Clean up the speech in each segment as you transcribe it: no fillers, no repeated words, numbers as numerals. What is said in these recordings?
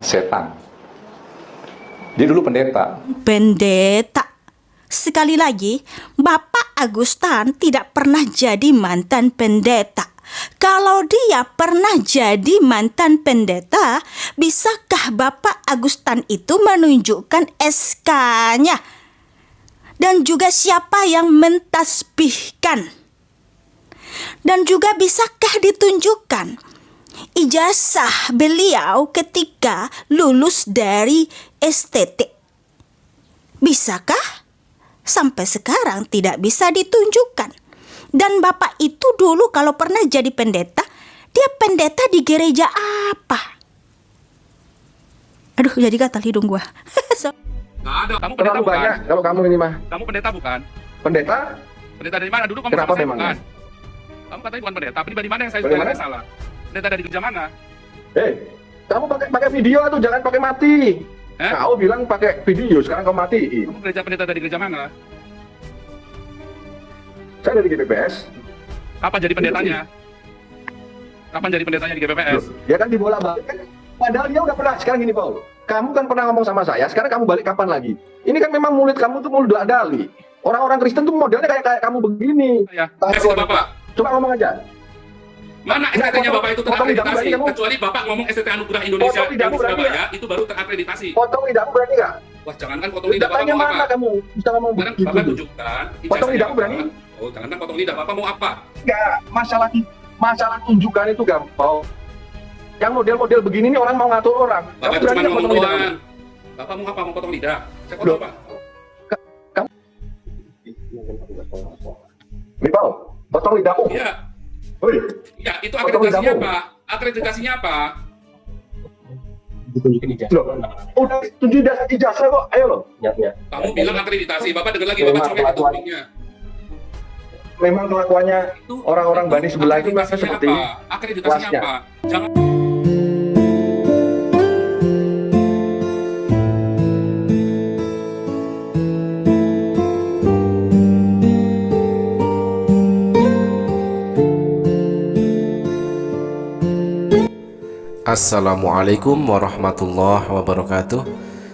setan. Dia dulu pendeta. Pendeta. Sekali lagi, Bapak Agustan tidak pernah jadi mantan pendeta. Kalau dia pernah jadi mantan pendeta, bisakah Bapak Agustan itu menunjukkan SK-nya? Dan juga siapa yang mentasbihkan? Dan juga bisakah ditunjukkan ijazah beliau ketika lulus dari STT? Bisakah? Sampai sekarang tidak bisa ditunjukkan. Dan Bapak itu dulu kalau pernah jadi pendeta, dia pendeta di gereja apa? Aduh, jadi gatal hidung gua. Nggak ada, kamu pendeta Terlalu bukan? banyak kalau kamu ini mah. Kamu pendeta bukan? Pendeta? Pendeta dari mana? Dulu kamu Kenapa sama saya memang? bukan? Kamu katanya bukan pendeta, pribadi mana yang saya Bagaimana? salah? Pendeta dari gereja mana? Kamu pakai video atau jangan pakai mati. Kau bilang pakai video, sekarang kau matiin. Kamu pendeta dari gereja mana? Saya dari GPPS. Kapan jadi pendetanya? Kapan jadi pendetanya di GPPS? Ya kan dibolak-balik kan. Padahal dia udah pernah. Sekarang gini Paul, kamu kan pernah ngomong sama saya, sekarang kamu balik kapan lagi? Ini kan memang mulut kamu tuh mulut dali. Orang-orang Kristen tuh modelnya kayak kamu begini. Ya, STT Bapak. Coba ngomong aja. Mana STT-nya Bapak itu terakreditasi? kamu. Kecuali Bapak ngomong STT Anugerah Indonesia Potong lidahmu yang berani Surabaya, itu baru terakreditasi. Potong lidahmu berani nggak? Wah, jangankan potong lidah, Bapak Tanya mau mana apa? kamu bisa ngomong Sekarang begitu? Bapak tunjukkan Potong ijazahnya lidahmu Bapak. berani? Oh, jangankan potong lidah, Bapak mau apa? Enggak, masalah tunjukkan itu gampang. Yang model-model begini nih orang mau ngatur orang. Bapak Kamu berani cuma nggak ngomong potong lidah? doang. Bapak mau apa? Mau potong lidah? Saya Loh. potong, Pak. Nih Paul, potong lidahmu. Iya. Woi, Ya, itu Potong akreditasinya lidahmu. apa? Akreditasinya apa? loh, udah tunjuk ijazah kok, ayo loh. Kamu bilang akreditasi, Bapak dengar lagi, Memang Bapak colek itu kelakuan. kupingnya. Memang kelakuannya Itu orang-orang Bani sebelah itu memang akreditasinya seperti apa? Akreditasinya kelasnya. apa? Jangan. Assalamualaikum warahmatullahi wabarakatuh.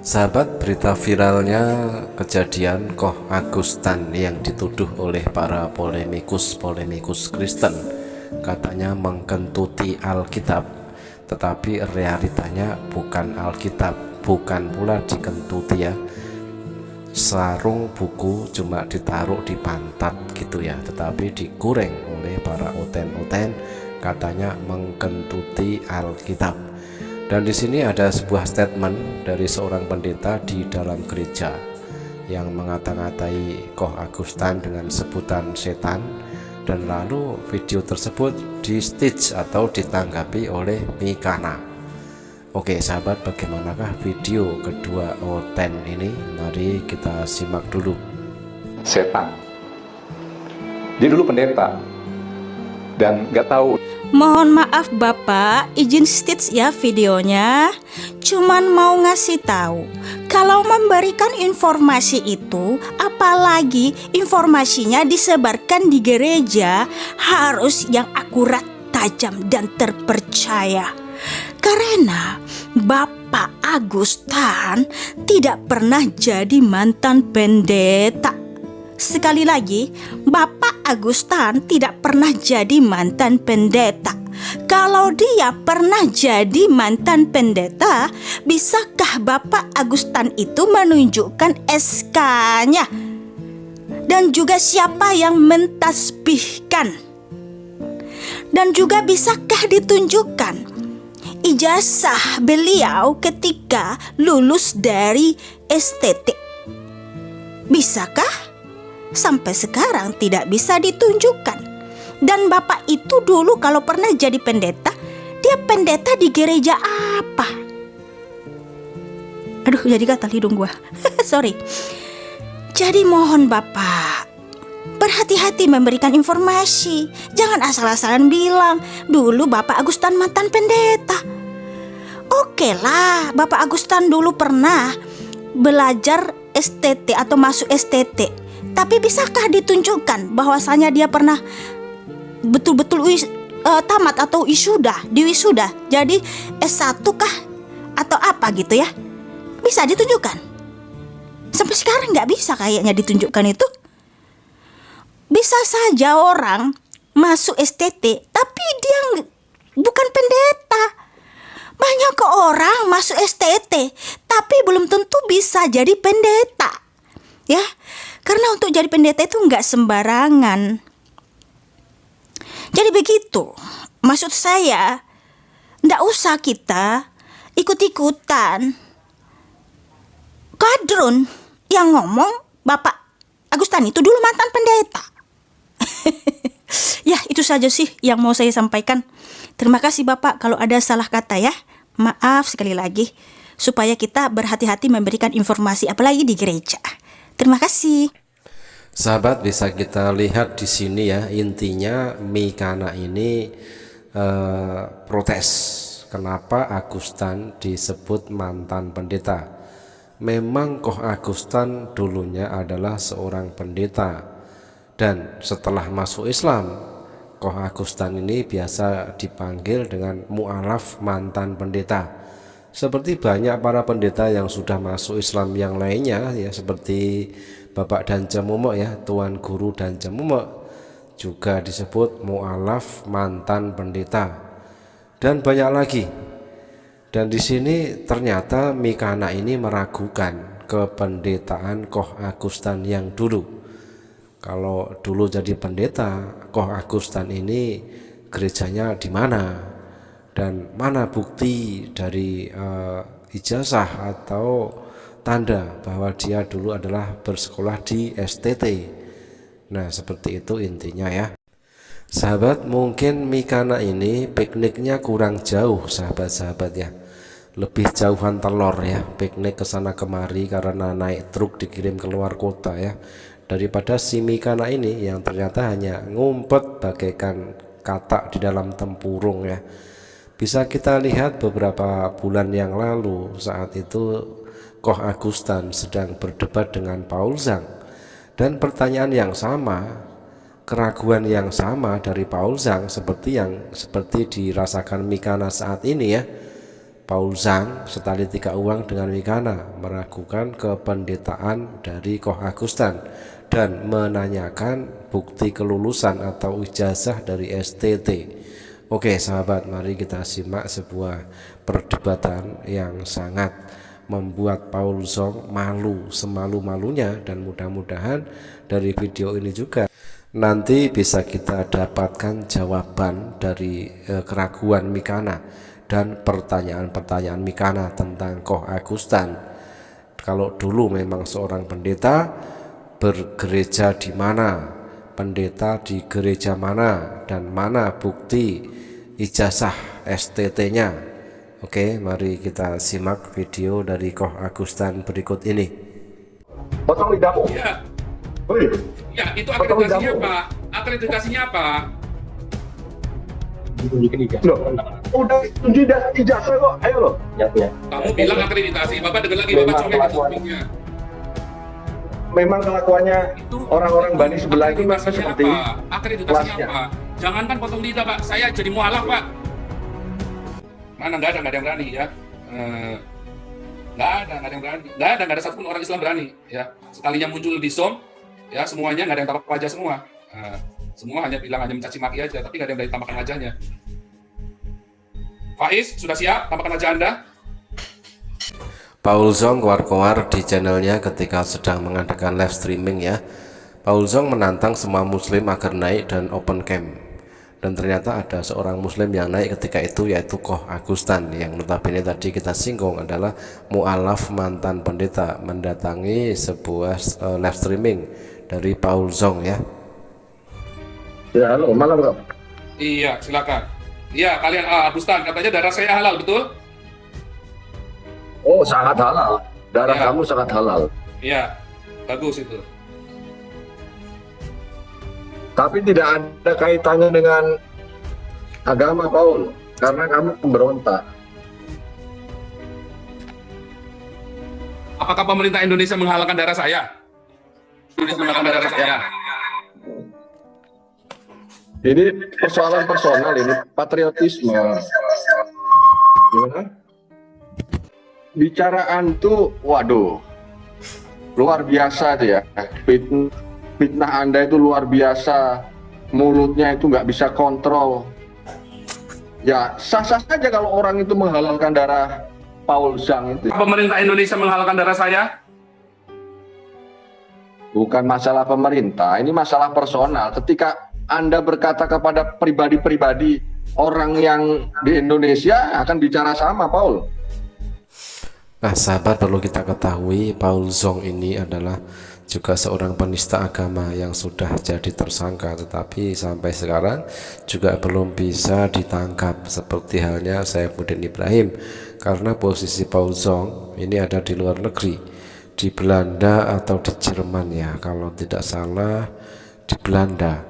Sahabat, berita viralnya kejadian Koh Agustan yang dituduh oleh para polemikus Kristen katanya mengkentuti Alkitab, tetapi realitanya bukan Alkitab, bukan pula dikentuti ya. Sarung buku cuma ditaruh di pantat gitu ya, tetapi digoreng oleh para oten-oten katanya mengkentuti Alkitab. Dan di sini ada sebuah statement dari seorang pendeta di dalam gereja yang mengata-ngatai Koh Agustan dengan sebutan setan, dan lalu video tersebut di stitch atau ditanggapi oleh Mikana. Oke sahabat, bagaimanakah video kedua oten ini? Mari kita simak dulu. Setan. Dia dulu pendeta. Dan nggak tahu. Mohon maaf Bapak, izin stitch ya videonya. Cuman mau ngasih tahu, kalau memberikan informasi itu, apalagi informasinya disebarkan di gereja, harus yang akurat, tajam, dan terpercaya. Karena Bapak Agustan tidak pernah jadi mantan pendeta. Sekali lagi, Bapak Agustan tidak pernah jadi mantan pendeta. Kalau dia pernah jadi mantan pendeta, bisakah Bapak Agustan itu menunjukkan SK-nya? Dan juga siapa yang mentasbihkan? Dan juga bisakah ditunjukkan ijazah beliau ketika lulus dari STT? Bisakah? Sampai sekarang tidak bisa ditunjukkan. Dan Bapak itu dulu kalau pernah jadi pendeta, dia pendeta di gereja apa? Aduh, jadi gatal hidung gua. Sorry. Jadi mohon Bapak, berhati-hati memberikan informasi. Jangan asal-asalan bilang dulu Bapak Agustan mantan pendeta. Oke lah, Bapak Agustan dulu pernah belajar STT atau masuk STT. Tapi bisakah ditunjukkan bahwasanya dia pernah betul-betul tamat atau wisuda, di wisuda? Jadi S1 kah? Atau apa? apa gitu ya? Bisa ditunjukkan? Sampai sekarang nggak bisa kayaknya ditunjukkan itu. Bisa saja orang masuk STT tapi dia bukan pendeta. Banyak ke orang masuk STT tapi belum tentu bisa jadi pendeta. Ya, karena untuk jadi pendeta itu nggak sembarangan. Jadi begitu. Maksud saya, nggak usah kita ikut-ikutan. Kadrun yang ngomong Bapak Agustan itu dulu mantan pendeta. Ya, itu saja sih yang mau saya sampaikan. Terima kasih Bapak kalau ada salah kata ya. Maaf sekali lagi. Supaya kita berhati-hati memberikan informasi apalagi di gereja. Terima kasih. Sahabat, bisa kita lihat di sini ya, intinya Mikana ini protes kenapa Agustan disebut mantan pendeta. Memang Koh Agustan dulunya adalah seorang pendeta, dan setelah masuk Islam, Koh Agustan ini biasa dipanggil dengan mu'alaf mantan pendeta. Seperti banyak para pendeta yang sudah masuk Islam yang lainnya ya, seperti Bapak Dance Momok ya, Tuan Guru Dance Momok juga disebut mu'alaf mantan pendeta, dan banyak lagi. Dan di sini ternyata Mikana ini meragukan kependetaan Koh Agustan yang dulu. Kalau dulu jadi pendeta, Koh Agustan ini gerejanya di mana, dan mana bukti dari ijazah atau tanda bahwa dia dulu adalah bersekolah di STT. Nah, seperti itu intinya ya. Sahabat, mungkin Mikana ini pikniknya kurang jauh sahabat-sahabat ya. Lebih jauhan telur ya, piknik ke sana kemari karena naik truk dikirim ke luar kota ya. Daripada si Mikana ini yang ternyata hanya ngumpet bagaikan katak di dalam tempurung ya. Bisa kita lihat beberapa bulan yang lalu, saat itu Koh Agustan sedang berdebat dengan Paul Zhang, dan pertanyaan yang sama, keraguan yang sama dari Paul Zhang seperti dirasakan Mikana saat ini ya. Paul Zhang setali tiga uang dengan Mikana, meragukan kependetaan dari Koh Agustan dan menanyakan bukti kelulusan atau ijazah dari STT. Oke sahabat, mari kita simak sebuah perdebatan yang sangat membuat Paul Zhang malu semalu-malunya, dan mudah-mudahan dari video ini juga nanti bisa kita dapatkan jawaban dari keraguan Mikana dan pertanyaan-pertanyaan Mikana tentang Koh Agustan. Kalau dulu memang seorang pendeta, bergereja di mana, pendeta di gereja mana, dan mana bukti ijazah STT-nya. Oke, mari kita simak video dari Koh Agustan berikut ini. Potong lidahmu. Iya, Woi, ya itu Potong akreditasinya lidahmu. apa? Akreditasinya apa? Loh, udah tunjuk ijazah kok. Ayo lo. Kamu bilang akreditasi, Bapak dengar lagi, Bapak Memang colek itu kelakuan. kupingnya. Memang kelakuannya Itu orang-orang Bani sebelah itu memang akreditasinya seperti apa? Akreditasinya kelasnya. apa? Jangankan potong lidah Pak, saya jadi mualaf Pak. Mana nggak ada yang berani ya. Nggak ada satupun orang Islam berani ya. Sekalinya muncul di Zoom ya, semuanya nggak ada yang tampak wajah semua. Semua hanya mencaci maki aja, tapi nggak ada yang dari tampakkan wajahnya. Faiz, sudah siap tampakkan wajah Anda? Paul Zhang keluar-keluar di channelnya ketika sedang mengadakan live streaming ya. Paul Zhang menantang semua muslim agar naik dan open cam, dan ternyata ada seorang muslim yang naik ketika itu, yaitu Koh Agustan, yang notabene tadi kita singgung adalah mu'alaf mantan pendeta, mendatangi sebuah live streaming dari Paul Zhang ya. Ya, halo, malam kok. Iya, silakan. Iya, kalian Agustan, katanya darah saya halal, betul? Oh, sangat halal. Darah Ya. kamu sangat halal. Iya, bagus itu. Tapi tidak ada kaitannya dengan agama, Paul. Karena kamu pemberontak. Apakah pemerintah Indonesia menghalalkan darah saya? Indonesia menghalalkan darah saya. Ini persoalan personal, ini patriotisme. Gimana? bicaraan tuh, waduh, luar biasa tuh ya. Fitnah Anda itu luar biasa, mulutnya itu nggak bisa kontrol. Ya sah-sah saja kalau orang itu menghalalkan darah Paul Zhang itu. Pemerintah Indonesia menghalalkan darah saya? Bukan masalah pemerintah, ini masalah personal. Ketika Anda berkata kepada pribadi-pribadi, orang yang di Indonesia akan bicara sama, Paul. Nah, sahabat, perlu kita ketahui Paul Zhang ini adalah juga seorang penista agama yang sudah jadi tersangka, tetapi sampai sekarang juga belum bisa ditangkap seperti halnya Saifuddin Ibrahim, karena posisi Paul Zhang ini ada di luar negeri, di Belanda atau di Jerman ya, kalau tidak salah di Belanda.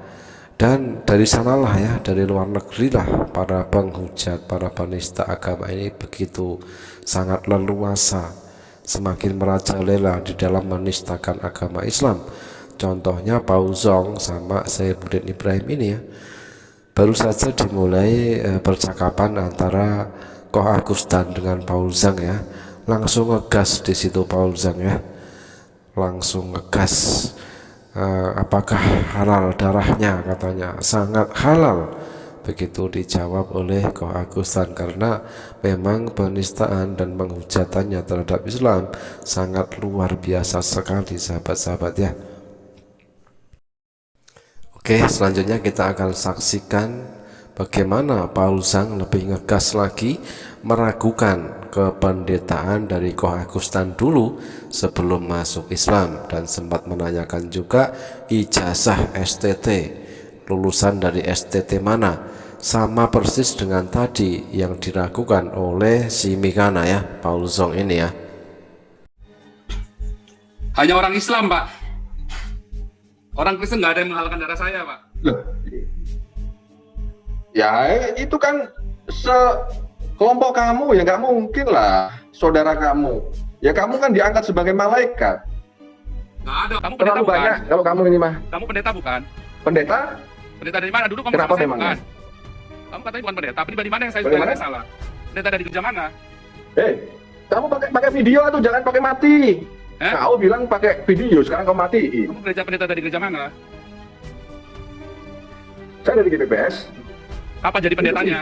Dan dari sanalah ya, dari luar negeri lah para penghujat, para penista agama ini begitu sangat leluasa, semakin merajalela di dalam menistakan agama Islam. Contohnya Paul Zhang sama Saifuddin Ibrahim ini ya, baru saja dimulai percakapan antara Koh Agustan dengan Paul Zhang ya, langsung ngegas di situ Paul Zhang ya, langsung ngegas. Apakah halal darahnya, katanya sangat halal. Begitu dijawab oleh Koh Agustan, karena memang penistaan dan penghujatannya terhadap Islam sangat luar biasa sekali, sahabat-sahabat ya. Oke, selanjutnya kita akan saksikan bagaimana Paul Zhang lebih ngegas lagi meragukan kependetaan dari Koh Agustan dulu sebelum masuk Islam, dan sempat menanyakan juga ijazah STT, lulusan dari STT mana, sama persis dengan tadi yang diragukan oleh si Mikana ya, Paul Zhang ini ya. Hanya orang Islam, Pak. Orang Kristen nggak ada yang menghalalkan darah saya, Pak. Loh. Ya itu kan kelompok kamu, ya nggak mungkin lah saudara kamu. Ya kamu kan diangkat sebagai malaikat. Nggak ada. Kamu pendeta Terlalu bukan? banyak kalau kamu ini mah. Kamu pendeta bukan? Pendeta? Pendeta dari mana? Dulu kamu Kenapa sama saya memang? bukan? Kamu katanya bukan pendeta. Pribadi mana yang saya Bagaimana? salah? Pendeta dari gereja mana? Kamu pakai video atau jangan pakai mati. Kau bilang pakai video, sekarang kau matiin. Kamu pendeta dari gereja mana? Saya dari GPPS. Kapan jadi pendetanya?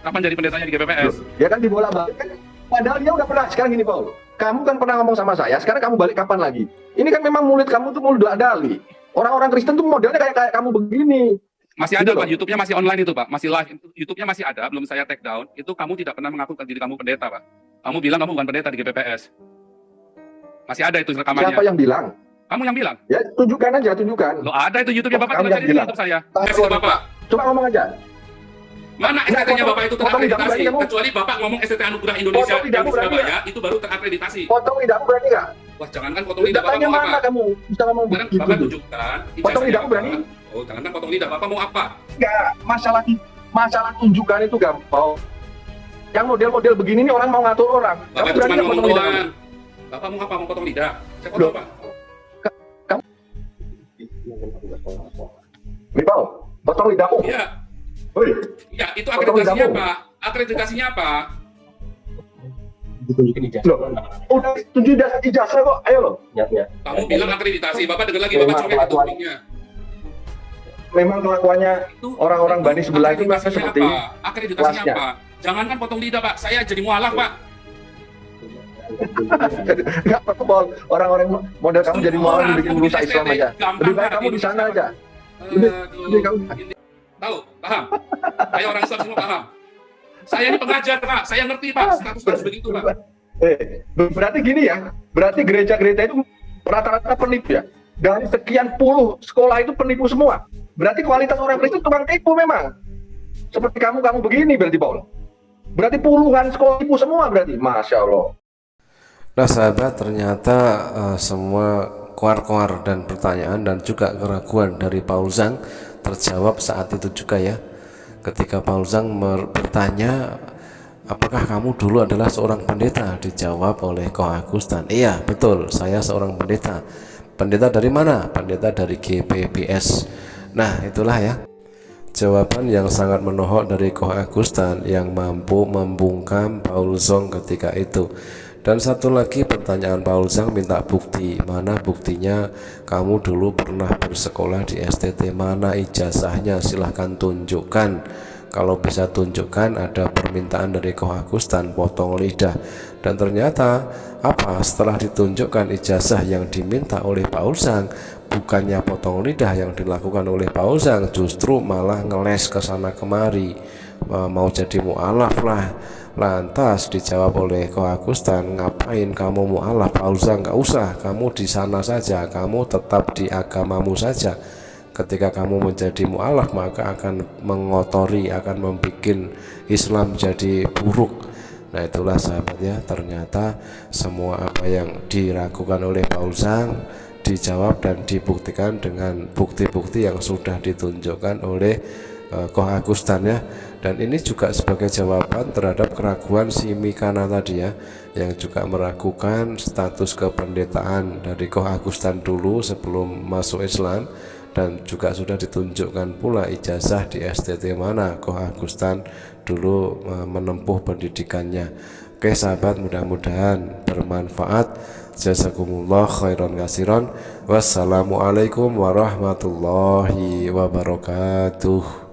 Kapan jadi pendetanya di GPPS? Ya kan dibolak-balik kan. Padahal dia udah pernah. Sekarang gini, Paul. Kamu kan pernah ngomong sama saya, sekarang kamu balik kapan lagi? Ini kan memang mulut kamu tuh mulut dali. Orang-orang Kristen tuh modelnya kayak kamu begini. Masih Gitu ada, Pak. loh. YouTube-nya masih online itu, Pak. Masih live. YouTube-nya masih ada, belum saya take down. Itu kamu tidak pernah mengaku diri kamu pendeta, Pak. Kamu bilang kamu bukan pendeta di GPPS. Masih ada itu rekamannya. Siapa yang bilang? Kamu yang bilang. Ya tunjukkan aja, tunjukkan. Loh, ada itu YouTube-nya, Bapak. Kamu Coba yang cari di bilang. YouTube saya. Tahu Kasih ke itu. Bapak. Coba ngomong aja. Mana Nggak, STT-nya Bapak itu potong lidahmu terakreditasi? berani kamu? Kecuali Bapak ngomong STT Anugerah Indonesia Potong lidahmu yang di berani Surabaya, itu baru terakreditasi. Potong lidahmu berani nggak? Wah, jangankan potong lidah, Bapak Tanya mau mana apa? kamu bisa ngomong Sekarang begitu? Bapak tunjukkan Potong ijazahnya lidahmu apa. berani? Oh, jangankan potong lidah, Bapak mau apa? Enggak, masalah tunjukkan itu gampang. Yang model-model begini nih orang mau ngatur orang. Bapak Kamu itu berani cuma nggak ngomong potong lidah doang. kamu? Bapak mau apa? Mau potong lidah? Saya Loh. potong, Pak. Nih, Paul, potong lidahmu. Iya. Woi, Iya, itu Potong akreditasinya lidahmu. apa? Akreditasinya apa? loh, udah tunjuk ijazah kok. Ayo loh. Kamu bilang akreditasi, Bapak dengar lagi, Memang Bapak coret itu kelakuan. linknya. Memang kelakuannya Itu orang-orang Bani sebelah itu memang akreditasinya seperti apa? Akreditasinya kelasnya. apa? Jangankan potong lidah, Pak. Saya jadi mualaf, Pak. Enggak apa-apa, Paul. Orang-orang model kamu jadi mau bikin rusak Islam aja. Lebih baik kamu di sana aja. Lebih kamu. Tahu, paham? Saya orang Islam semua paham. Saya ini pengajar, Pak. Saya ngerti, Pak. Status begitu, Pak. Berarti gini ya. Berarti gereja-gereja itu rata-rata penipu ya. Dari sekian puluh sekolah itu penipu semua. Berarti kualitas orang Kristen tukang tipu memang. Seperti kamu begini berarti, Paul. Berarti puluhan sekolah tipu semua berarti. Masya Allah. Nah sahabat, ternyata semua koar-koar dan pertanyaan dan juga keraguan dari Paul Zhang terjawab saat itu juga ya. Ketika Paul Zhang bertanya, apakah kamu dulu adalah seorang pendeta? Dijawab oleh Koh Agustan, iya betul, saya seorang pendeta. Pendeta dari mana? Pendeta dari GPPS. Nah itulah ya. Jawaban yang sangat menohok dari Koh Agustan yang mampu membungkam Paul Zong ketika itu. Dan satu lagi pertanyaan Paul Zong minta bukti. Mana buktinya kamu dulu pernah bersekolah di STT? Mana ijazahnya? Silahkan tunjukkan. Kalau bisa tunjukkan, ada permintaan dari Koh Agustan, potong lidah. Dan ternyata apa? Setelah ditunjukkan ijazah yang diminta oleh Paul Zong, bukannya potong lidah yang dilakukan oleh Paul Zong, justru malah ngeles ke sana kemari, mau jadi mu'alaf lah. Lantas dijawab oleh Koh Agustan, ngapain kamu mu'alaf Paul Zong? Gak usah, kamu di sana saja, kamu tetap di agamamu saja. Ketika kamu menjadi mu'alaf maka akan mengotori, akan membuat Islam jadi buruk. Nah itulah sahabat ya, ternyata semua apa yang diragukan oleh Paul Zong dijawab dan dibuktikan dengan bukti-bukti yang sudah ditunjukkan oleh Koh Agustan ya. Dan ini juga sebagai jawaban terhadap keraguan si Mikana tadi ya, yang juga meragukan status kependetaan dari Koh Agustan dulu sebelum masuk Islam. Dan juga sudah ditunjukkan pula ijazah di STT mana Koh Agustan dulu menempuh pendidikannya. Oke sahabat, mudah-mudahan bermanfaat. Jazakumullah khairan katsiran. Wassalamualaikum warahmatullahi wabarakatuh.